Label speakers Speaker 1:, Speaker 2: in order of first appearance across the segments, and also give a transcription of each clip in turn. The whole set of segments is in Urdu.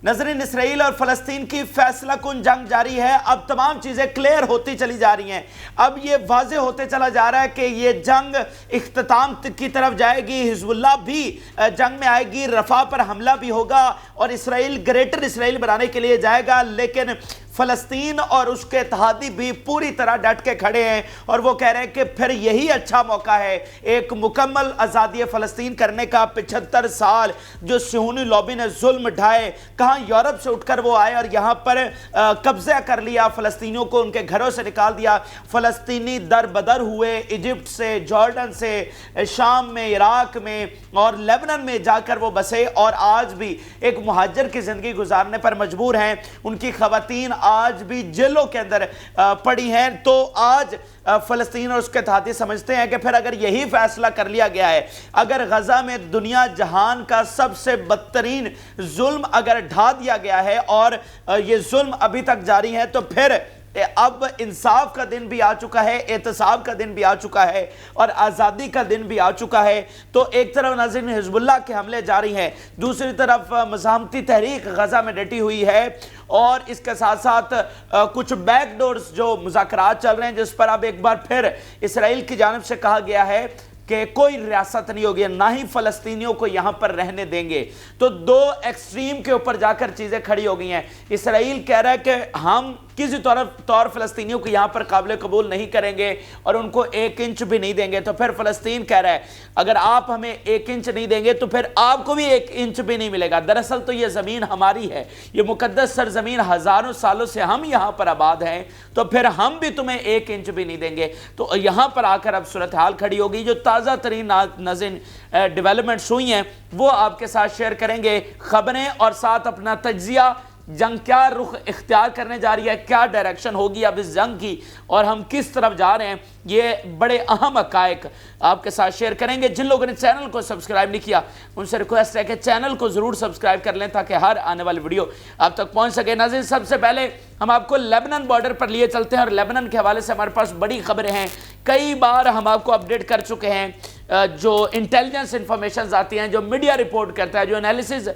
Speaker 1: ناظرین، اسرائیل اور فلسطین کی فیصلہ کن جنگ جاری ہے۔ اب تمام چیزیں کلیئر ہوتی چلی جا رہی ہیں۔ اب یہ واضح ہوتے چلا جا رہا ہے کہ یہ جنگ اختتام کی طرف جائے گی، حزب اللہ بھی جنگ میں آئے گی، رفح پر حملہ بھی ہوگا اور اسرائیل گریٹر اسرائیل بنانے کے لیے جائے گا، لیکن فلسطین اور اس کے اتحادی بھی پوری طرح ڈٹ کے کھڑے ہیں اور وہ کہہ رہے ہیں کہ پھر یہی اچھا موقع ہے ایک مکمل آزادی فلسطین کرنے کا۔ 75 سال جو صہیونی لابی نے ظلم ڈھائے، کہاں یورپ سے اٹھ کر وہ آئے اور یہاں پر قبضہ کر لیا، فلسطینیوں کو ان کے گھروں سے نکال دیا، فلسطینی در بدر ہوئے، ایجپٹ سے، جارڈن سے، شام میں، عراق میں اور لیبنان میں جا کر وہ بسے اور آج بھی ایک مہاجر کی زندگی گزارنے پر مجبور ہیں۔ ان کی خواتین آج بھی جیلوں کے اندر پڑی ہیں۔ تو آج فلسطین اور اس کے اتحادی سمجھتے ہیں کہ پھر اگر یہی فیصلہ کر لیا گیا ہے، اگر غزہ میں دنیا جہان کا سب سے بدترین ظلم اگر ڈھا دیا گیا ہے اور یہ ظلم ابھی تک جاری ہے، تو پھر اب انصاف کا دن بھی آ چکا ہے، احتساب کا دن بھی آ چکا ہے اور آزادی کا دن بھی آ چکا ہے۔ تو ایک طرف ناظرین حزب اللہ کے حملے جاری ہیں، دوسری طرف مزاحمتی تحریک غزہ میں ڈٹی ہوئی ہے اور اس کے ساتھ ساتھ کچھ بیک ڈورز جو مذاکرات چل رہے ہیں، جس پر اب ایک بار پھر اسرائیل کی جانب سے کہا گیا ہے کہ کوئی ریاست نہیں ہوگی، نہ ہی فلسطینیوں کو یہاں پر رہنے دیں گے۔ تو دو ایکسٹریم کے اوپر جا کر چیزیں کھڑی ہو گئی ہیں۔ اسرائیل کہہ رہا ہے کہ ہم کسی طور فلسطینیوں کو یہاں پر قابل قبول نہیں کریں گے اور ان کو 1 انچ بھی نہیں دیں گے۔ تو پھر فلسطین کہہ رہا ہے اگر آپ ہمیں 1 انچ نہیں دیں گے تو پھر آپ کو بھی 1 انچ بھی نہیں ملے گا۔ دراصل تو یہ زمین ہماری ہے، یہ مقدس سرزمین، ہزاروں سالوں سے ہم یہاں پر آباد ہیں، تو پھر ہم بھی تمہیں 1 انچ بھی نہیں دیں گے۔ تو یہاں پر آ کر اب صورتحال کھڑی ہوگی۔ جو تازہ ترین ناظرین ڈیولپمنٹس ہوئی ہیں وہ آپ کے ساتھ شیئر کریں گے، خبریں اور ساتھ اپنا تجزیہ، جنگ کیا رخ اختیار کرنے جا رہی ہے، کیا ڈائریکشن ہوگی اب اس جنگ کی اور ہم کس طرف جا رہے ہیں، یہ بڑے اہم حقائق آپ کے ساتھ شیئر کریں گے۔ جن لوگوں نے چینل کو سبسکرائب نہیں کیا ان سے ریکویسٹ ہے کہ چینل کو ضرور سبسکرائب کر لیں تاکہ ہر آنے والی ویڈیو آپ تک پہنچ سکے۔ ناظرین، سب سے پہلے ہم آپ کو لیبنان بارڈر پر لیے چلتے ہیں اور لیبنان کے حوالے سے ہمارے پاس بڑی خبریں ہیں، کئی بار ہم آپ کو اپڈیٹ کر چکے ہیں۔ جو انٹیلیجنس انفارمیشنز آتی ہیں، جو میڈیا رپورٹ کرتا ہے، جو انالیسز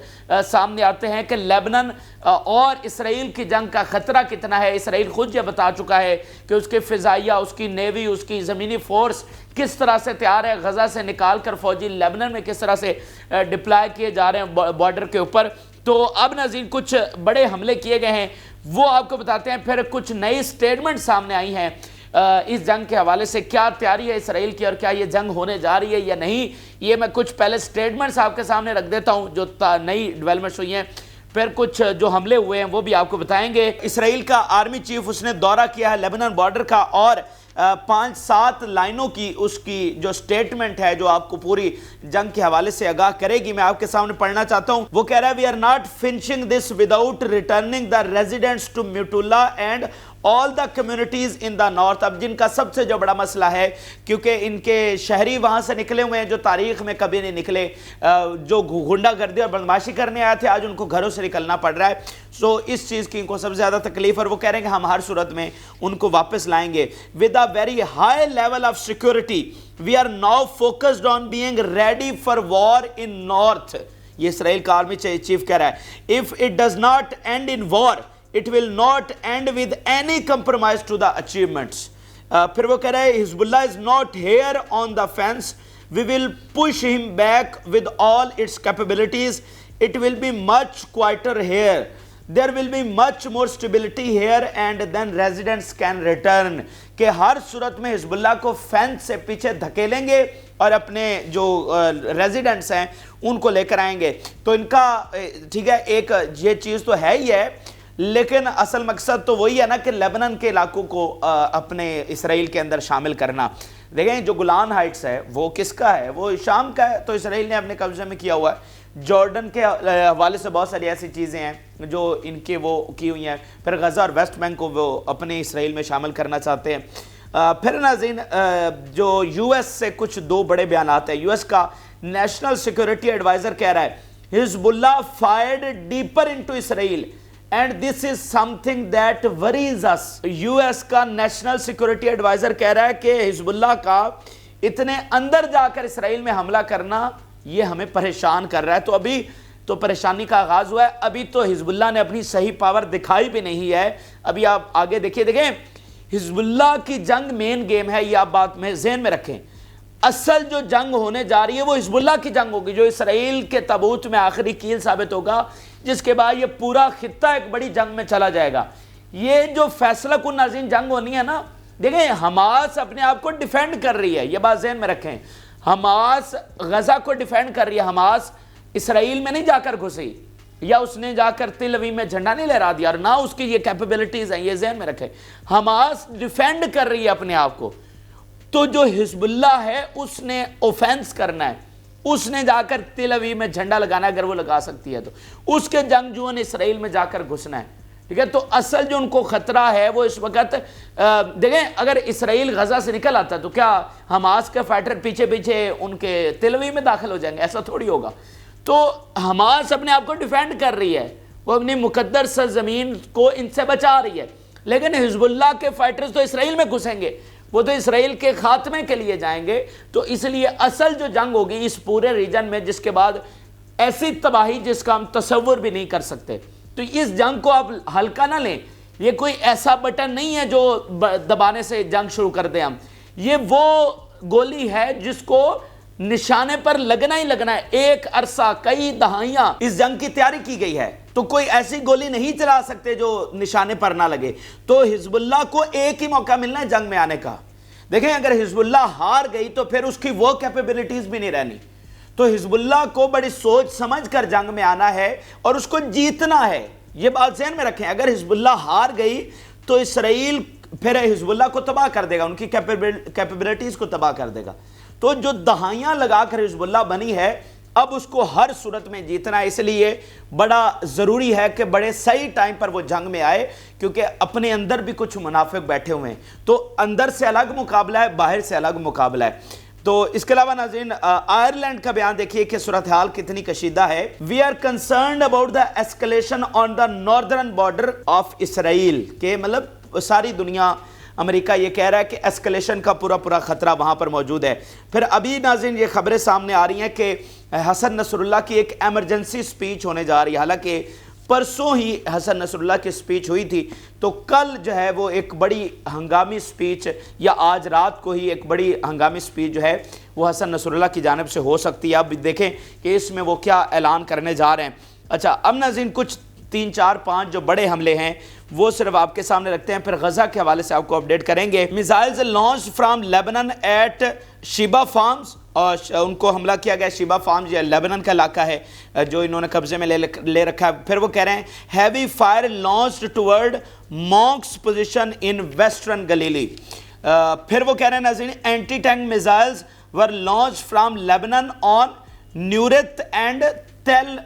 Speaker 1: سامنے آتے ہیں کہ لیبنان اور اسرائیل کی جنگ کا خطرہ کتنا ہے۔ اسرائیل خود یہ بتا چکا ہے کہ اس کے فضائیہ، اس کی نیوی، اس کی زمینی فورس کس طرح سے تیار ہے، غزہ سے نکال کر فوجی لیبنان میں کس طرح سے ڈپلائی کیے جا رہے ہیں بارڈر کے اوپر۔ تو اب ناظرین کچھ بڑے حملے کیے گئے ہیں، وہ آپ کو بتاتے ہیں۔ پھر کچھ نئی سٹیٹمنٹ سامنے آئی ہیں اس جنگ کے حوالے سے، کیا تیاری ہے اسرائیل کی اور کیا یہ جنگ ہونے جا رہی ہے یا نہیں۔ یہ میں کچھ پہلے سٹیٹمنٹس آپ کے سامنے رکھ دیتا ہوں جو نئی ڈیولپمنٹس ہوئی ہیں، پھر کچھ جو حملے ہوئے ہیں وہ بھی آپ کو بتائیں گے۔ اسرائیل کا آرمی چیف اس نے دورہ کیا ہے لیبنان بارڈر کا اور 5-7 لائنوں کی اس کی جو سٹیٹمنٹ ہے جو آپ کو پوری جنگ کے حوالے سے آگاہ کرے گی، میں آپ کے سامنے پڑھنا چاہتا ہوں۔ وہ کہہ رہا ہے "We are not finishing this without returning the residents to Metula and all the communities in the north"۔ اب جن کا سب سے جو بڑا مسئلہ ہے کیونکہ ان کے شہری وہاں سے نکلے ہوئے ہیں جو تاریخ میں کبھی نہیں نکلے، جو غنڈہ گردی اور بدماشی کرنے آئے تھے، آج ان کو گھروں سے نکلنا پڑ رہا ہے۔ سو اس چیز کی ان کو سب سے زیادہ تکلیف، اور وہ کہہ رہے ہیں کہ ہم ہر صورت میں ان کو واپس لائیں گے۔ "With a very high level of security, we are now focused on being ready for war in north"۔ یہ اسرائیل کا آرمی چیف کہہ رہا ہے "If it does not end in war, it will not end with any compromise to the achievements"۔ پھر وہ کہہ رہا ہے "Hezbollah Allah is not here on the fence, we will push him back with all its capabilities, it will be much quieter here, there will be much more stability here and then residents can return"۔ کہ ہر صورت میں حزب اللہ کو فینس سے پیچھے دھکیلیں گے اور اپنے جو ریزیڈنٹس ہیں ان کو لے کر آئیں گے۔ تو ان کا ٹھیک ہے، ایک یہ چیز تو ہے ہی ہے، لیکن اصل مقصد تو وہی ہے نا کہ لیبنان کے علاقوں کو اپنے اسرائیل کے اندر شامل کرنا۔ دیکھیں جو گولان ہائٹس ہے وہ کس کا ہے؟ وہ شام کا ہے، تو اسرائیل نے اپنے قبضے میں کیا ہوا ہے۔ جارڈن کے حوالے سے بہت ساری ایسی چیزیں ہیں جو ان کے وہ کی ہوئی ہیں۔ پھر غزہ اور ویسٹ بینک کو وہ اپنے اسرائیل میں شامل کرنا چاہتے ہیں۔ پھر ناظرین جو یو ایس سے کچھ 2 بڑے بیانات ہیں۔ یو ایس کا نیشنل سیکورٹی ایڈوائزر کہہ رہا ہے "حزب اللہ fired deeper into Israel and this is something that worries us"۔ U S کا نیشنل سیکورٹی ایڈوائزر کہہ رہا ہے کہ حزب اللہ کا اتنے اندر جا کر اسرائیل میں حملہ کرنا یہ ہمیں پریشان کر رہا ہے۔ تو ابھی تو پریشانی کا آغاز ہوا ہے۔ ابھی تو حزب اللہ نے اپنی صحیح پاور دکھائی بھی نہیں ہے۔ ابھی آپ آگے دیکھیں حزب اللہ کی جنگ مین گیم ہے، یہ آپ بات میں ذہن میں رکھیں۔ اصل جو جنگ ہونے جا رہی ہے وہ حزب اللہ کی جنگ ہوگی، جو اسرائیل کے تابوت میں آخری کیل ثابت ہوگا، جس کے بعد یہ پورا خطہ ایک بڑی جنگ میں چلا جائے گا۔ یہ جو فیصلہ کن ناظرین جنگ ہونی ہے نا، دیکھیں حماس اپنے آپ کو ڈیفینڈ کر رہی ہے، یہ بات ذہن میں رکھیں۔ حماس غزہ کو ڈیفینڈ کر رہی ہے، حماس اسرائیل میں نہیں جا کر گھسی، یا اس نے جا کر تل اویو میں جھنڈا نہیں لہرا دیا، اور نہ اس کی یہ کیپیبلٹیز ہیں، یہ ذہن میں رکھیں۔ حماس ڈیفینڈ کر رہی ہے اپنے آپ کو، تو جو حزب اللہ ہے اس نے اوفینس کرنا ہے، اس نے جا کر تل اویو میں جھنڈا لگانا ہے، اگر وہ لگا سکتی ہے تو اس کے جنگجوؤں نے اسرائیل میں جا کر گھسنا ہے، ٹھیک ہے۔ تو اصل جو ان کو خطرہ ہے وہ اس وقت دیکھیں، اگر اسرائیل غزہ سے نکل آتا تو کیا حماس کے فائٹر پیچھے پیچھے ان کے تل اویو میں داخل ہو جائیں گے؟ ایسا تھوڑی ہوگا۔ تو حماس اپنے آپ کو ڈیفینڈ کر رہی ہے، وہ اپنی مقدس سرزمین کو ان سے بچا رہی ہے، لیکن حزب اللہ کے فائٹرز تو اسرائیل میں گھسیں گے، وہ تو اسرائیل کے خاتمے کے لیے جائیں گے۔ تو اس لیے اصل جو جنگ ہوگی اس پورے ریجن میں، جس کے بعد ایسی تباہی جس کا ہم تصور بھی نہیں کر سکتے، تو اس جنگ کو آپ ہلکا نہ لیں۔ یہ کوئی ایسا بٹن نہیں ہے جو دبانے سے جنگ شروع کر دیں ہم، یہ وہ گولی ہے جس کو نشانے پر لگنا ہی لگنا ہے۔ ایک عرصہ، کئی دہائیاں اس جنگ کی تیاری کی گئی ہے، تو کوئی ایسی گولی نہیں چلا سکتے جو نشانے پر نہ لگے۔ تو حزب اللہ کو ایک ہی موقع ملنا ہے جنگ میں آنے کا۔ دیکھیں اگر حزب اللہ ہار گئی تو پھر اس کی وہ کیپیبلٹیز بھی نہیں رہنی۔ تو حزب اللہ کو بڑی سوچ سمجھ کر جنگ میں آنا ہے اور اس کو جیتنا ہے، یہ بات ذہن میں رکھیں۔ اگر حزب اللہ ہار گئی تو اسرائیل پھر حزب اللہ کو تباہ کر دے گا، ان کی کیپیبلٹیز کو تباہ کر دے گا۔ تو جو دہائیاں لگا کر حزب اللہ بنی ہے، اب اس کو ہر صورت میں جیتنا ہے۔ اس لیے بڑا ضروری ہے کہ بڑے صحیح ٹائم پر وہ جنگ میں آئے، کیونکہ اپنے اندر بھی کچھ منافق بیٹھے ہوئے ہیں۔ تو اندر سے الگ مقابلہ ہے، باہر سے الگ مقابلہ ہے۔ تو اس کے علاوہ ناظرین آئرلینڈ کا بیان دیکھیے کہ صورتحال کتنی کشیدہ ہے۔ We are concerned about the escalation on the northern border of Israel، کہ مطلب ساری دنیا، امریکہ یہ کہہ رہا ہے کہ ایسکلیشن کا پورا خطرہ وہاں پر موجود ہے۔ پھر ابھی ناظرین یہ خبریں سامنے آ رہی ہیں کہ حسن نصر اللہ کی ایک ایمرجنسی سپیچ ہونے جا رہی ہے، حالانکہ پرسوں ہی حسن نصر اللہ کی سپیچ ہوئی تھی، تو کل جو ہے وہ ایک بڑی ہنگامی سپیچ، یا آج رات کو ہی ایک بڑی ہنگامی سپیچ جو ہے وہ حسن نصر اللہ کی جانب سے ہو سکتی ہے۔ اب دیکھیں کہ اس میں وہ کیا اعلان کرنے جا رہے ہیں۔ اچھا، اب ناظرین کچھ 3 4 5 جو بڑے حملے ہیں وہ صرف آپ کے سامنے رکھتے ہیں، پھر غزہ کے حوالے سے آپ کو اپڈیٹ کریں گے۔ Missiles launch from Lebanon at Shebaa farms, اور ان کو حملہ کیا گیا شیبا فارمز، یہ لیبنن کا علاقہ ہے جو انہوں نے قبضے میں لے رکھا ہے۔ پھر وہ کہہ رہے ہیں heavy fire launched toward monks position in western Galilee. پھر وہ کہہ رہے ہیں ناظرین anti tank missiles were launched from Lebanon on Neurat and Tel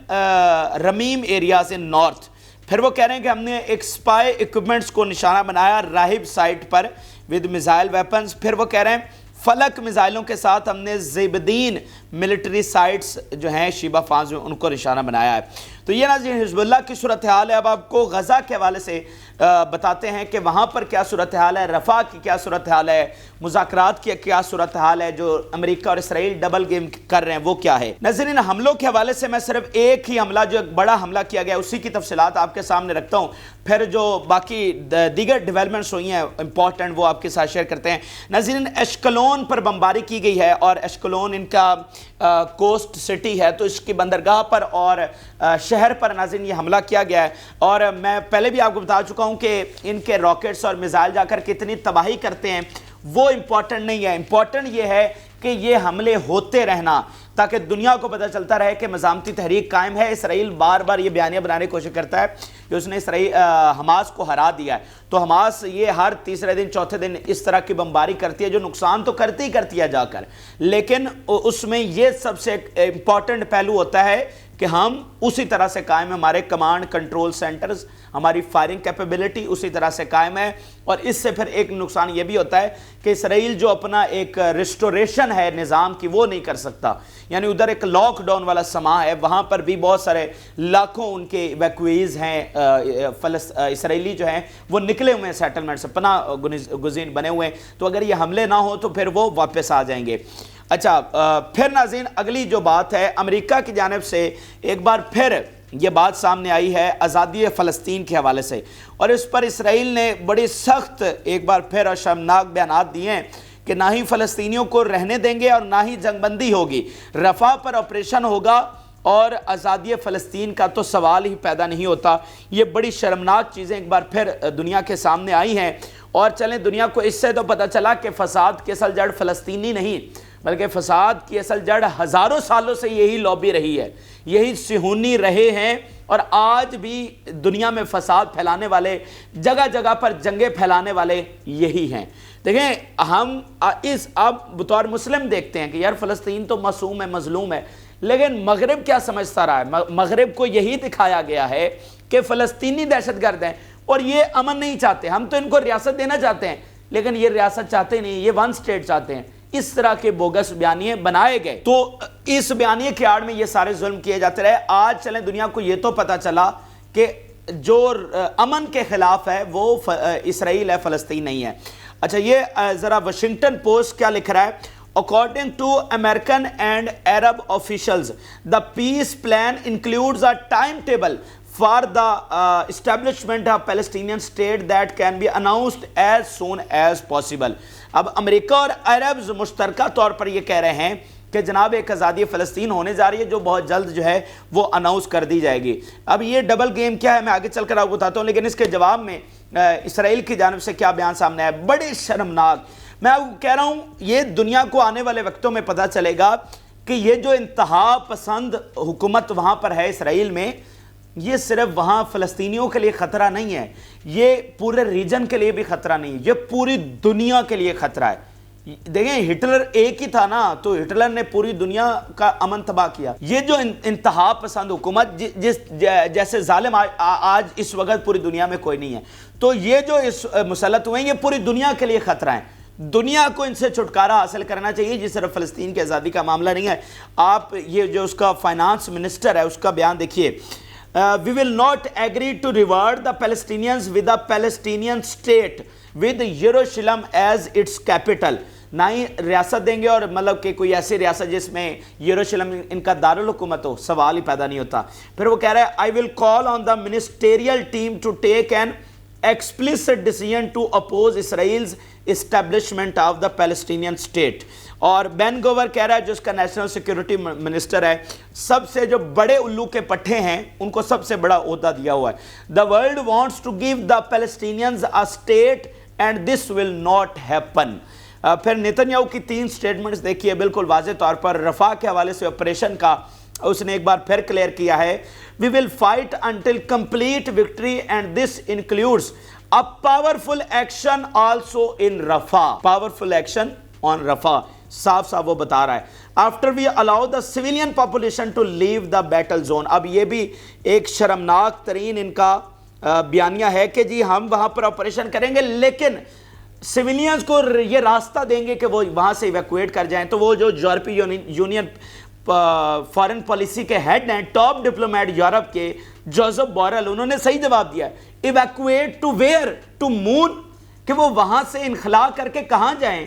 Speaker 1: Rimim areas in north. پھر وہ کہہ رہے ہیں کہ ہم نے ایک سپائی ایکوپمنٹس کو نشانہ بنایا راہب سائٹ پر ود میزائل ویپنز۔ پھر وہ کہہ رہے ہیں فلک میزائلوں کے ساتھ ہم نے زیبدین ملٹری سائٹس جو ہیں شیبا فارمز میں ان کو نشانہ بنایا ہے۔ تو یہ ناظرین حزب اللہ کی صورتحال ہے۔ اب آپ کو غزہ کے حوالے سے بتاتے ہیں کہ وہاں پر کیا صورتحال ہے، رفح کی کیا صورتحال ہے، مذاکرات کی کیا صورتحال ہے، جو امریکہ اور اسرائیل ڈبل گیم کر رہے ہیں وہ کیا ہے۔ ناظرین حملوں کے حوالے سے میں صرف ایک ہی حملہ، جو ایک بڑا حملہ کیا گیا اسی کی تفصیلات آپ کے سامنے رکھتا ہوں، پھر جو باقی دیگر ڈیولپمنٹس ہوئی ہیں امپورٹنٹ وہ آپ کے ساتھ شیئر کرتے ہیں۔ ناظرین ایشکلون پر بمباری کی گئی ہے، اور ایشکلون ان کا کوسٹ سٹی ہے، تو اس کی بندرگاہ پر اور شہر پر ناظرین یہ حملہ کیا گیا ہے۔ اور میں پہلے بھی آپ کو بتا چکا ہوں کہ ان کے راکٹس اور میزائل جا کر کتنی تباہی کرتے ہیں وہ امپورٹنٹ نہیں ہے، امپورٹنٹ یہ ہے کہ یہ حملے ہوتے رہنا، تاکہ دنیا کو پتہ چلتا رہے کہ مزاحمتی تحریک قائم ہے۔ اسرائیل بار بار یہ بیانیہ بنانے کی کوشش کرتا ہے کہ اس نے حماس کو ہرا دیا ہے، تو حماس یہ ہر تیسرے دن چوتھے دن اس طرح کی بمباری کرتی ہے جو نقصان تو کرتی ہی کرتی ہے جا کر، لیکن اس میں یہ سب سے امپورٹنٹ پہلو ہوتا ہے کہ ہم اسی طرح سے قائم ہیں، ہمارے کمانڈ کنٹرول سینٹرز، ہماری فائرنگ کیپیبلٹی اسی طرح سے قائم ہے۔ اور اس سے پھر ایک نقصان یہ بھی ہوتا ہے کہ اسرائیل جو اپنا ایک ریسٹوریشن ہے نظام کی وہ نہیں کر سکتا، یعنی ادھر ایک لاک ڈاؤن والا سما ہے، وہاں پر بھی بہت سارے لاکھوں ان کے ایویکویز ہیں، اسرائیلی جو ہیں وہ نکلے ہوئے ہیں سیٹلمنٹ سے، پناہ گزین بنے ہوئے ہیں، تو اگر یہ حملے نہ ہو تو پھر وہ واپس آ جائیں گے۔ اچھا پھر ناظرین اگلی جو بات ہے امریکہ کی جانب سے ایک بار پھر یہ بات سامنے آئی ہے آزادی فلسطین کے حوالے سے، اور اس پر اسرائیل نے بڑی سخت ایک بار پھر اور شرمناک بیانات دیے ہیں کہ نہ ہی فلسطینیوں کو رہنے دیں گے اور نہ ہی جنگ بندی ہوگی، رفح پر آپریشن ہوگا اور آزادی فلسطین کا تو سوال ہی پیدا نہیں ہوتا۔ یہ بڑی شرمناک چیزیں ایک بار پھر دنیا کے سامنے آئی ہیں، اور چلیں دنیا کو اس سے تو پتہ چلا کہ فساد کی اصل جڑ فلسطینی نہیں بلکہ فساد کی اصل جڑ ہزاروں سالوں سے یہی لابی رہی ہے، یہی صہیونی رہے ہیں، اور آج بھی دنیا میں فساد پھیلانے والے، جگہ جگہ پر جنگیں پھیلانے والے یہی ہیں۔ دیکھیں ہم اب بطور مسلم دیکھتے ہیں کہ یار فلسطین تو معصوم ہے، مظلوم ہے، لیکن مغرب کیا سمجھتا رہا ہے؟ مغرب کو یہی دکھایا گیا ہے کہ فلسطینی دہشت گرد ہیں اور یہ امن نہیں چاہتے، ہم تو ان کو ریاست دینا چاہتے ہیں لیکن یہ ریاست چاہتے نہیں، یہ ون سٹیٹ چاہتے ہیں۔ اس طرح کے بوگس بیانیے بنائے گئے، تو اس بیانیے کی آڑ میں یہ سارے ظلم کیے جاتے رہے۔ آج چلیں دنیا کو یہ تو پتہ چلا کہ جو امن کے خلاف ہے وہ اسرائیل ہے، فلسطین نہیں ہے۔ اچھا یہ ذرا واشنگٹن پوسٹ کیا لکھ رہا ہے؟ According to American and Arab officials, the peace plan includes a timetable for the establishment of Palestinian state that can be announced as soon as possible۔ اب امریکہ اور عرب مشترکہ طور پر یہ کہہ رہے ہیں کہ جناب ایک آزادی فلسطین ہونے جا رہی ہے جو بہت جلد جو ہے وہ اناؤنس کر دی جائے گی۔ اب یہ ڈبل گیم کیا ہے میں آگے چل کر آپ کو بتاتا ہوں، لیکن اس کے جواب میں اسرائیل کی جانب سے کیا بیان سامنے آیا، بڑے شرمناک۔ میں آپ کو کہہ رہا ہوں یہ دنیا کو آنے والے وقتوں میں پتہ چلے گا کہ یہ جو انتہا پسند حکومت وہاں پر ہے اسرائیل میں، یہ صرف وہاں فلسطینیوں کے لیے خطرہ نہیں ہے، یہ پورے ریجن کے لیے بھی خطرہ نہیں ہے، یہ پوری دنیا کے لیے خطرہ ہے۔ دیکھیں ہٹلر ایک ہی تھا نا، تو ہٹلر نے پوری دنیا کا امن تباہ کیا۔ یہ جو انتہا پسند حکومت جیسے ظالم آج اس وقت پوری دنیا میں کوئی نہیں ہے، تو یہ جو اس مسلط ہوئے ہیں یہ پوری دنیا کے لیے خطرہ ہیں۔ دنیا کو ان سے چھٹکارا حاصل کرنا چاہیے، جس صرف فلسطین کی آزادی کا معاملہ نہیں ہے۔ آپ یہ جو اس کا فائنانس منسٹر ہے اس کا بیان دیکھیے، we will not agree to reward the Palestinians with a Palestinian state with Jerusalem as its capital۔ نہ ہی ریاست دیں گے اور مطلب کہ کوئی ایسی ریاست جس میں یروشلم ان کا دارالحکومت ہو، سوال ہی پیدا نہیں ہوتا۔ پھر وہ کہہ رہا ہے I will call on the ministerial team to take an explicit decision to oppose Israel's establishment of the Palestinian state۔ اور بین گوور کہہ رہا ہے جو اس کا نیشنل سیکیورٹی منسٹر ہے، سب سے جو بڑے الو کے پٹھے ہیں ان کو سب سے بڑا عہدہ دیا ہوا ہے۔ The world wants to give the Palestinians a state and this will not happen۔ پھر نیتن یاہو کی 3 سٹیٹمنٹس دیکھیے، بالکل واضح طور پر رفح کے حوالے سے آپریشن کا اس نے ایک بار پھر کلیئر کیا ہے۔ We will fight until complete victory and this includes a powerful action also in Rafah۔ Powerful action on Rafah، صاف صاف وہ بتا رہا ہے۔ After we allow the civilian population to leave the battle zone۔ اب یہ بھی ایک شرمناک ترین ان کا بیانیہ ہے کہ جی ہم وہاں پر آپریشن کریں گے لیکن سویلینز کو یہ راستہ دیں گے کہ وہ وہاں سے ایویکویٹ کر جائیں۔ تو وہ جو یورپی یونین فارن پالیسی کے ہیڈ ہیں، ٹاپ ڈپلومیٹ یورپ کے جوزف بورل، انہوں نے صحیح جواب دیا ہے۔ Evacuate to where? To moon, کہ وہ وہاں سے انخلا کر کے کہاں جائیں،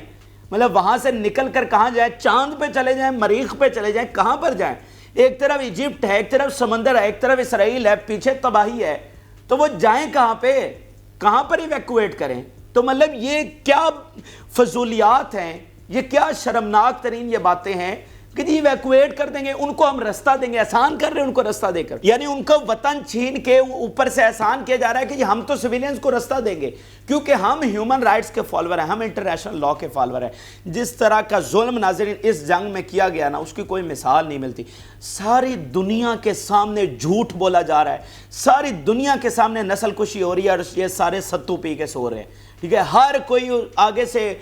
Speaker 1: مطلب وہاں سے نکل کر کہاں جائیں، چاند پہ چلے جائیں، مریخ پہ چلے جائیں، کہاں پر جائیں؟ ایک طرف ایجپٹ ہے، ایک طرف سمندر ہے، ایک طرف اسرائیل ہے، پیچھے تباہی ہے، تو وہ جائیں کہاں پہ، کہاں پر ایویکویٹ کریں؟ تو مطلب یہ کیا فضولیات ہیں، یہ کیا شرمناک ترین یہ باتیں ہیں کہ جی ایویکویٹ کر دیں گے، ان کو ہم رستہ دیں گے، احسان کر رہے ہیں ان کو رستہ دے کر، یعنی ان کو وطن چھین کے اوپر سے احسان کیا جا رہا ہے کہ جی ہم تو سویلینز کو رستہ دیں گے کیونکہ ہم ہیومن رائٹس کے فالوور ہیں، ہم انٹرنیشنل لا کے فالوور ہیں۔ جس طرح کا ظلم ناظرین اس جنگ میں کیا گیا نا، اس کی کوئی مثال نہیں ملتی۔ ساری دنیا کے سامنے جھوٹ بولا جا رہا ہے، ساری دنیا کے سامنے نسل کشی ہو رہی ہے اور یہ سارے ستو پی کے سو رہے ہیں، ٹھیک ہے؟ ہر کوئی آگے سے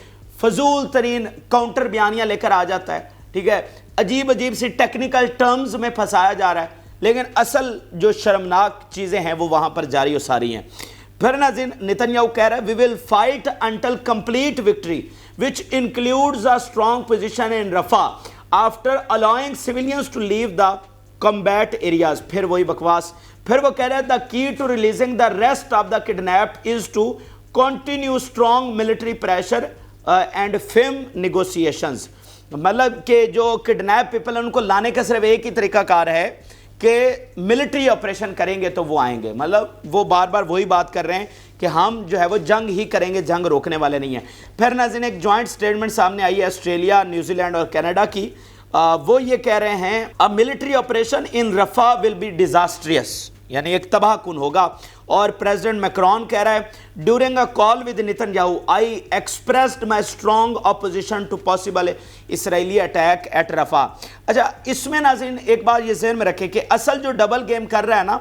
Speaker 1: فضول ترین کاؤنٹر بیانیاں لے کر آ جاتا ہے، ٹھیک ہے؟ عجیب عجیب سی ٹیکنیکل ٹرمز میں پھنسایا جا رہا ہے، لیکن اصل جو شرمناک چیزیں ہیں وہ وہاں پر جاری و ساری ہیں۔ پھر ناظرین نیتن یاہو کہہ رہا ہے we will fight until complete victory which includes a strong position in Rafah after allowing civilians to leave the combat areas۔ پھر وہی بکواس، پھر وہ کہہ رہا ہے the key to releasing the rest of the kidnapped is to continue strong military pressure and firm negotiations۔ مطلب کہ جو کڈنیپ پیپل ہیں ان کو لانے کا صرف ایک ہی طریقہ کار ہے کہ ملٹری آپریشن کریں گے تو وہ آئیں گے. مطلب وہ بار بار وہی بات کر رہے ہیں کہ ہم جو ہے وہ جنگ ہی کریں گے, جنگ روکنے والے نہیں ہیں. پھر ناظرین ایک جوائنٹ سٹیٹمنٹ سامنے آئی ہے آسٹریلیا, نیوزی لینڈ اور کینیڈا کی. وہ یہ کہہ رہے ہیں a military operation in Rafah will be disastrous, یعنی ایک تباہ کن ہوگا. اور پریزیڈنٹ میکرون کہہ رہا ہے during a call with Netanyahu I expressed my strong opposition to possible Israeli attack at Rafah. اچھا اس میں ناظرین ایک بات یہ ذہن میں رکھیں کہ اصل جو ڈبل گیم کر رہا ہے نا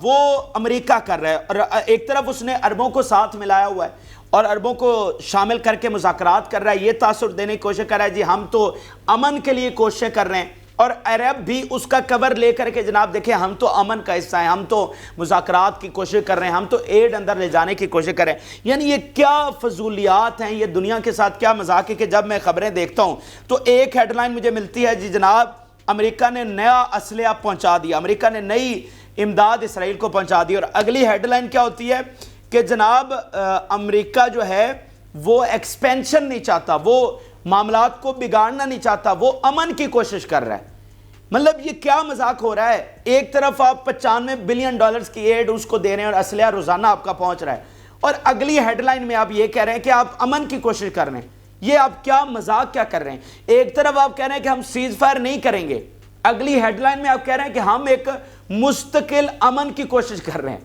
Speaker 1: وہ امریکہ کر رہا ہے, اور ایک طرف اس نے عربوں کو ساتھ ملایا ہوا ہے اور عربوں کو شامل کر کے مذاکرات کر رہا ہے, یہ تاثر دینے کی کوشش کر رہا ہے جی ہم تو امن کے لیے کوششیں کر رہے ہیں, اور عرب بھی اس کا کور لے کر کے جناب دیکھیں ہم تو امن کا حصہ ہیں, ہم تو مذاکرات کی کوشش کر رہے ہیں, ہم تو ایڈ اندر لے جانے کی کوشش کر رہے ہیں. یعنی یہ کیا فضولیات ہیں, یہ دنیا کے ساتھ کیا مذاق ہے کہ جب میں خبریں دیکھتا ہوں تو ایک ہیڈ لائن مجھے ملتی ہے جی جناب امریکہ نے نیا اسلحہ پہنچا دیا, امریکہ نے نئی امداد اسرائیل کو پہنچا دی, اور اگلی ہیڈ لائن کیا ہوتی ہے کہ جناب امریکہ جو ہے وہ ایکسپینشن نہیں چاہتا, وہ معاملات کو بگاڑنا نہیں چاہتا, وہ امن کی کوشش کر رہا ہے. مطلب یہ کیا مذاق ہو رہا ہے, ایک طرف آپ $95 بلین کی ایڈ اس کو دے رہے ہیں اور اسلحہ روزانہ آپ کا پہنچ رہا ہے, اور اگلی ہیڈ لائن میں آپ یہ کہہ رہے ہیں کہ آپ امن کی کوشش کر رہے ہیں. یہ آپ کیا مذاق کیا کر رہے ہیں, ایک طرف آپ کہہ رہے ہیں کہ ہم سیز فائر نہیں کریں گے, اگلی ہیڈ لائن میں آپ کہہ رہے ہیں کہ ہم ایک مستقل امن کی کوشش کر رہے ہیں.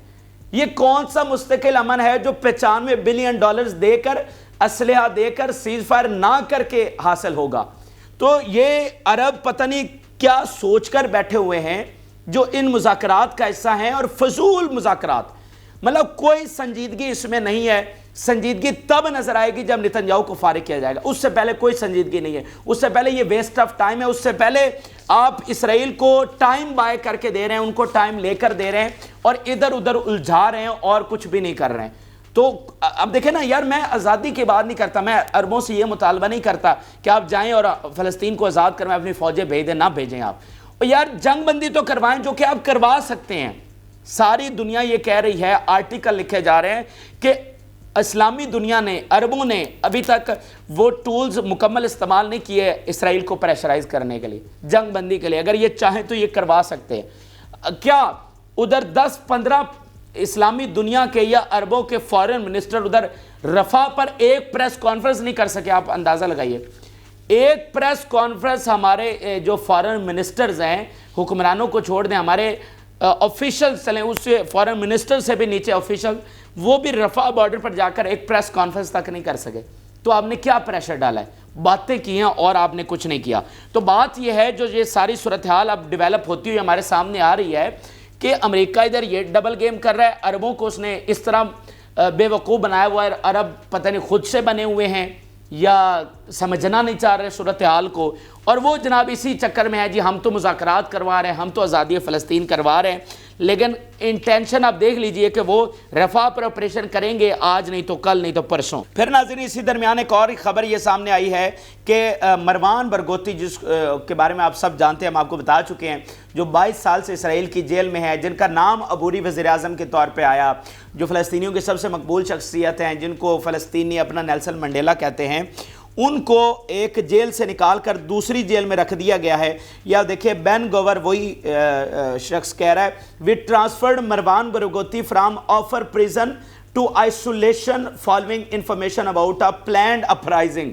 Speaker 1: یہ کون سا مستقل امن ہے جو $95 بلین دے کر اسلحہ دے کر سیز فائر نہ کر کے حاصل ہوگا؟ تو یہ عرب پتہ نہیں کیا سوچ کر بیٹھے ہوئے ہیں جو ان مذاکرات کا حصہ ہیں, اور فضول مذاکرات, مطلب کوئی سنجیدگی اس میں نہیں ہے. سنجیدگی تب نظر آئے گی جب نیتنیاہو کو فارغ کیا جائے گا, اس سے پہلے کوئی سنجیدگی نہیں ہے, اس سے پہلے یہ ویسٹ آف ٹائم ہے, اس سے پہلے آپ اسرائیل کو ٹائم بائے کر کے دے رہے ہیں, ان کو ٹائم لے کر دے رہے ہیں اور ادھر ادھر الجھا رہے ہیں اور کچھ بھی نہیں کر رہے ہیں. تو اب دیکھیں نا یار, میں آزادی کی بات نہیں کرتا, میں عربوں سے یہ مطالبہ نہیں کرتا کہ آپ جائیں اور فلسطین کو آزاد کروائیں, اپنی فوجیں بھیج دیں, نہ بھیجیں آپ, اور یار جنگ بندی تو کروائیں جو کہ آپ کروا سکتے ہیں. ساری دنیا یہ کہہ رہی ہے, آرٹیکل لکھے جا رہے ہیں کہ اسلامی دنیا نے, عربوں نے ابھی تک وہ ٹولز مکمل استعمال نہیں کیے اسرائیل کو پریشرائز کرنے کے لیے, جنگ بندی کے لیے. اگر یہ چاہیں تو یہ کروا سکتے ہیں. کیا ادھر 10-15 اسلامی دنیا کے یا عربوں کے فارن منسٹر ادھر رفح پر ایک پریس کانفرنس نہیں کر سکے؟ آپ اندازہ لگائیے, ایک پریس کانفرنس ہمارے جو فارن منسٹرز ہیں, حکمرانوں کو چھوڑ دیں, ہمارے آفیشل چلیں, اس سے فارن منسٹر سے بھی نیچے آفیشل, وہ بھی رفح بارڈر پر جا کر ایک پریس کانفرنس تک نہیں کر سکے. تو آپ نے کیا پریشر ڈالا ہے؟ باتیں کی ہیں اور آپ نے کچھ نہیں کیا. تو بات یہ ہے جو یہ ساری صورتحال اب ڈیولپ ہوتی ہوئی ہمارے سامنے آ رہی ہے کہ امریکہ ادھر یہ ڈبل گیم کر رہا ہے, عربوں کو اس نے اس طرح بے وقوف بنایا ہوا ہے, عرب پتہ نہیں خود سے بنے ہوئے ہیں یا سمجھنا نہیں چاہ رہے صورتحال کو, اور وہ جناب اسی چکر میں ہے جی ہم تو مذاکرات کروا رہے ہیں, ہم تو آزادی فلسطین کروا رہے ہیں, لیکن انٹینشن آپ دیکھ لیجئے کہ وہ رفح پر آپریشن کریں گے, آج نہیں تو کل نہیں تو پرسوں. پھر ناظرین اسی درمیان ایک اور خبر یہ سامنے آئی ہے کہ مروان برغوثی, جس کے بارے میں آپ سب جانتے ہیں, ہم آپ کو بتا چکے ہیں, جو 22 سال سے اسرائیل کی جیل میں ہے, جن کا نام عبوری وزیر اعظم کے طور پہ آیا, جو فلسطینیوں کے سب سے مقبول شخصیت ہیں, جن کو فلسطینی اپنا نیلسن منڈیلا کہتے ہیں, ان کو ایک جیل سے نکال کر دوسری جیل میں رکھ دیا گیا ہے. یا دیکھیں بین گوور وہی شخص کہہ رہا ہے, we transferred Marwan Barghouti from Ofer prison to isolation following information about a planned uprising,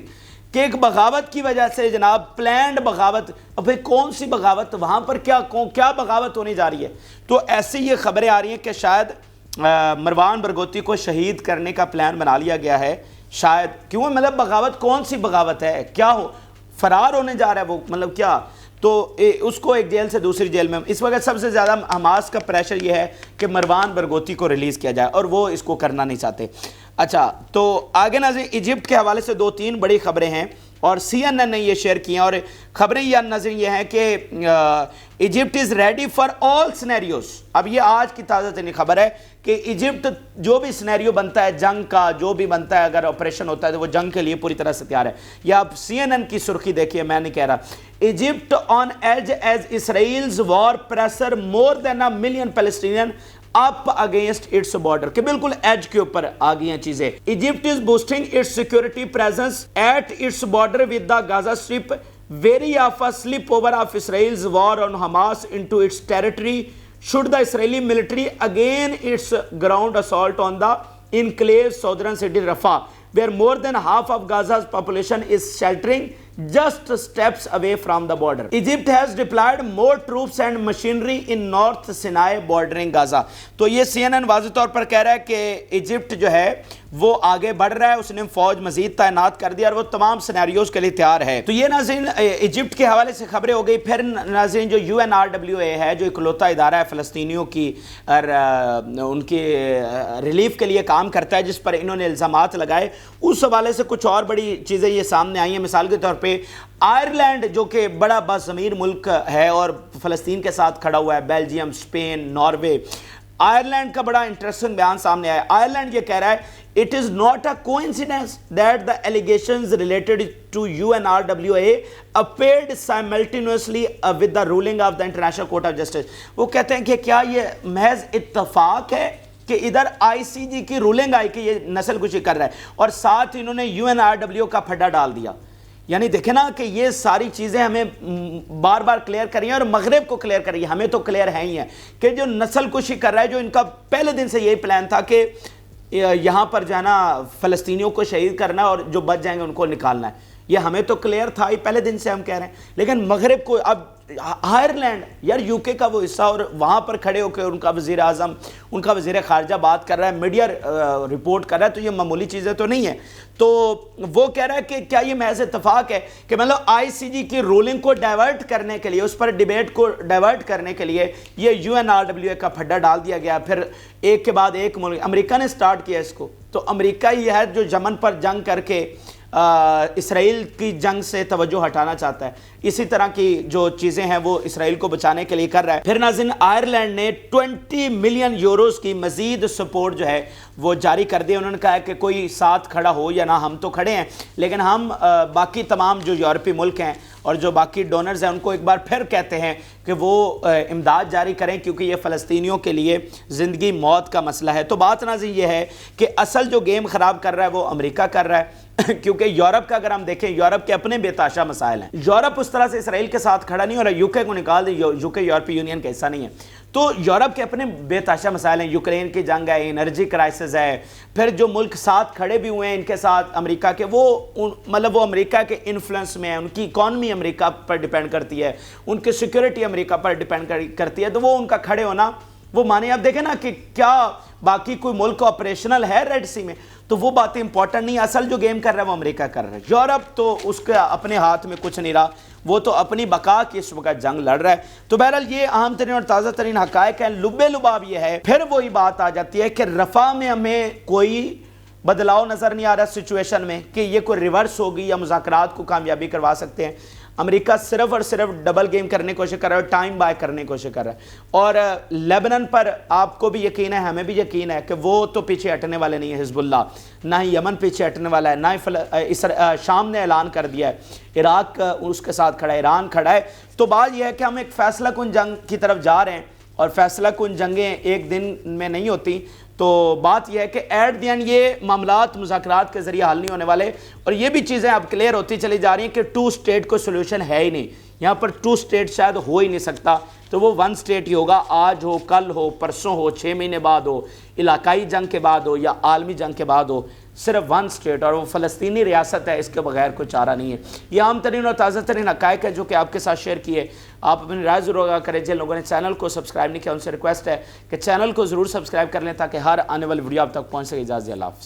Speaker 1: کہ ایک بغاوت کی وجہ سے جناب, پلانڈ بغاوت, اب کون سی بغاوت, وہاں پر کیا بغاوت ہونے جا رہی ہے. تو ایسی یہ خبریں آ رہی ہیں کہ شاید مروان برغوثی کو شہید کرنے کا پلان بنا لیا گیا ہے شاید. کیوں؟ مطلب بغاوت کون سی بغاوت ہے, کیا ہو, فرار ہونے جا رہا ہے وہ, مطلب کیا؟ تو اس کو ایک جیل سے دوسری جیل میں, اس وقت سب سے زیادہ حماس کا پریشر یہ ہے کہ مروان برغوثی کو ریلیز کیا جائے, اور وہ اس کو کرنا نہیں چاہتے. اچھا تو آگے ناظرین ایجپٹ کے حوالے سے 2-3 بڑی خبریں ہیں, اور CNN نے یہ شیئر کی ہیں, اور خبریں یہ ناظرین یہ ہیں کہ Egypt is ready for all scenarios. اب یہ آج کی تازہ ترین خبر ہے کہ ایجپٹ جو بھی سینیریو بنتا ہے جنگ کا, جو بھی بنتا ہے, اگر آپریشن ہوتا ہے تو وہ جنگ کے لیے پوری طرح سے تیار ہے. یا آپ CNN کی سرخی دیکھیے, میں نہیں کہہ رہا, ایجپٹ آن ایج ایز اسرائیلز وار پریسر مور دین 1 million Palestinian up against its border کہ بالکل ایج کے اوپر آ گئی ہیں چیزیں. Egypt is boosting its security presence at its border with the Gaza Strip, wary of a slip over of Israel's war on Hamas into its territory should the Israeli military again its ground assault on the enclave southern city Rafah, where more than half of Gaza's population is sheltering just steps away from the border. Egypt has deployed more troops and machinery in North Sinai bordering Gaza. تو یہ CNN واضح طور پر کہہ رہا ہے کہ ایجپٹ جو ہے وہ آگے بڑھ رہا ہے, اس نے فوج مزید تعینات کر دیا اور وہ تمام سینیریوز کے لیے تیار ہے. تو یہ ناظرین ایجپٹ کے حوالے سے خبریں ہو گئی. پھر ناظرین جو UNRWA ہے, جو اکلوتا ادارہ ہے فلسطینیوں کی ان کی ریلیف کے لیے کام کرتا ہے, جس پر انہوں نے الزامات لگائے, اس حوالے سے کچھ اور بڑی چیزیں یہ سامنے آئی ہیں. مثال کے طور پہ آئرلینڈ جو کہ بڑا باضمیر ملک ہے اور فلسطین کے ساتھ کھڑا ہوا ہے, بیلجیم, اسپین, ناروے, آئرلینڈ کا بڑا انٹرسٹنگ بیان سامنے آیا. آئرلینڈ یہ کہہ رہا ہے it is not a coincidence that the allegations related to UNRWA appeared simultaneously with the ruling of the International Court of Justice. وہ کہتے ہیں کہ کیا یہ محض اتفاق ہے کہ ادھر ICJ کی رولنگ آئی کہ یہ نسل کشی کر رہا ہے اور ساتھ انہوں نے UNRWA کا پھڈا ڈال دیا. یعنی دیکھیں نا کہ یہ ساری چیزیں ہمیں بار بار کلیئر کری ہیں اور مغرب کو کلیئر کری ہیں, ہمیں تو کلیئر ہے ہی ہیں کہ جو نسل کشی کر رہا ہے, جو ان کا پہلے دن سے یہی پلان تھا کہ یہاں پر جو ہے نا فلسطینیوں کو شہید کرنا ہے اور جو بچ جائیں گے ان کو نکالنا ہے, یہ ہمیں تو کلیئر تھا ہی پہلے دن سے ہم کہہ رہے ہیں. لیکن مغرب کو اب آئرلینڈ یار UK کا وہ حصہ, اور وہاں پر کھڑے ہو کے ان کا وزیر اعظم, ان کا وزیر خارجہ بات کر رہا ہے, میڈیا رپورٹ کر رہا ہے, تو یہ معمولی چیزیں تو نہیں ہیں. تو وہ کہہ رہا ہے کہ کیا یہ محض اتفاق ہے کہ مطلب ICJ کی رولنگ کو ڈائیورٹ کرنے کے لیے, اس پر ڈیبیٹ کو ڈائیورٹ کرنے کے لیے یہ UNRWA کا پھڈا ڈال دیا گیا. پھر ایک کے بعد ایک ملک, امریکہ نے سٹارٹ کیا اس کو, تو امریکہ ہی ہے جو یمن پر جنگ کر کے اسرائیل کی جنگ سے توجہ ہٹانا چاہتا ہے. اسی طرح کی جو چیزیں ہیں وہ اسرائیل کو بچانے کے لیے کر رہا ہے. پھر ناظرین آئرلینڈ نے 20 ملین یوروز کی مزید سپورٹ جو ہے وہ جاری کر دی. انہوں نے کہا کہ کوئی ساتھ کھڑا ہو یا نہ, ہم تو کھڑے ہیں, لیکن ہم باقی تمام جو یورپی ملک ہیں اور جو باقی ڈونرز ہیں ان کو ایک بار پھر کہتے ہیں کہ وہ امداد جاری کریں, کیونکہ یہ فلسطینیوں کے لیے زندگی موت کا مسئلہ ہے. تو بات ناظرین یہ ہے کہ اصل جو گیم خراب کر رہا ہے وہ امریکہ کر رہا ہے, کیونکہ یورپ کا اگر ہم دیکھیں, یورپ کے اپنے بے تحاشا مسائل ہیں. یورپ اس طرح سے اسرائیل کے ساتھ کھڑا نہیں ہو رہا, UK کو نکال دیں, UK یورپی یونین کا حصہ نہیں ہے. تو یورپ کے اپنے بے تحاشا مسائل ہیں, یوکرین کی جنگ ہے, انرجی کرائسس ہے, پھر جو ملک ساتھ کھڑے بھی ہوئے ہیں ان کے ساتھ امریکہ کے, وہ مطلب وہ امریکہ کے انفلوئنس میں ہیں, ان کی اکانومی امریکہ پر ڈیپینڈ کرتی ہے, ان کی سیکیورٹی امریکہ پر ڈیپینڈ کرتی ہے, تو وہ ان کا کھڑے ہونا وہ مانے. اب دیکھیں نا کہ کیا باقی کوئی ملک آپریشنل ہے ریڈ سی میں, تو وہ باتیں امپورٹنٹ نہیں. اصل جو گیم کر رہا ہے وہ امریکہ کر رہا ہے. یورپ تو اس کے اپنے ہاتھ میں کچھ نہیں رہا, وہ تو اپنی بقا کی اس وقت جنگ لڑ رہا ہے. تو بہرحال یہ اہم ترین اور تازہ ترین حقائق ہیں. لبے لباب یہ ہے, پھر وہی بات آ جاتی ہے کہ رفح میں ہمیں کوئی بدلاؤ نظر نہیں آ رہا سچویشن میں کہ یہ کوئی ریورس ہوگی یا مذاکرات کو کامیابی کروا سکتے ہیں. امریکہ صرف اور صرف ڈبل گیم کرنے کی کوشش کر رہا ہے, ٹائم بائی کرنے کی کوشش کر رہا ہے. اور لیبنن پر آپ کو بھی یقین ہے, ہمیں بھی یقین ہے کہ وہ تو پیچھے ہٹنے والے نہیں ہیں حزب اللہ, نہ ہی یمن پیچھے ہٹنے والا ہے, نہ ہی شام نے اعلان کر دیا ہے, عراق اس کے ساتھ کھڑا ہے, ایران کھڑا ہے. تو بات یہ ہے کہ ہم ایک فیصلہ کن جنگ کی طرف جا رہے ہیں, اور فیصلہ کن جنگیں ایک دن میں نہیں ہوتی. تو بات یہ ہے کہ ایٹ دی اینڈ یہ معاملات مذاکرات کے ذریعے حل نہیں ہونے والے, اور یہ بھی چیزیں اب کلیئر ہوتی چلی جا رہی ہیں کہ 2 اسٹیٹ کو سولوشن ہے ہی نہیں. یہاں پر 2 اسٹیٹ شاید ہو ہی نہیں سکتا, تو وہ 1 اسٹیٹ ہی ہوگا. آج ہو, کل ہو, پرسوں ہو, 6 مہینے بعد ہو, علاقائی جنگ کے بعد ہو یا عالمی جنگ کے بعد ہو, صرف 1 اسٹیٹ, اور وہ فلسطینی ریاست ہے. اس کے بغیر کوئی چارہ نہیں ہے. یہ عام ترین اور تازہ ترین حقائق ہے جو کہ آپ کے ساتھ شیئر کیے. آپ اپنی رائے ضرور آگاہ کریں. جن لوگوں نے چینل کو سبسکرائب نہیں کیا ان سے ریکویسٹ ہے کہ چینل کو ضرور سبسکرائب کر لیں تاکہ ہر آنے والی ویڈیو آپ تک پہنچ سکے. اجازت اللہ حافظ.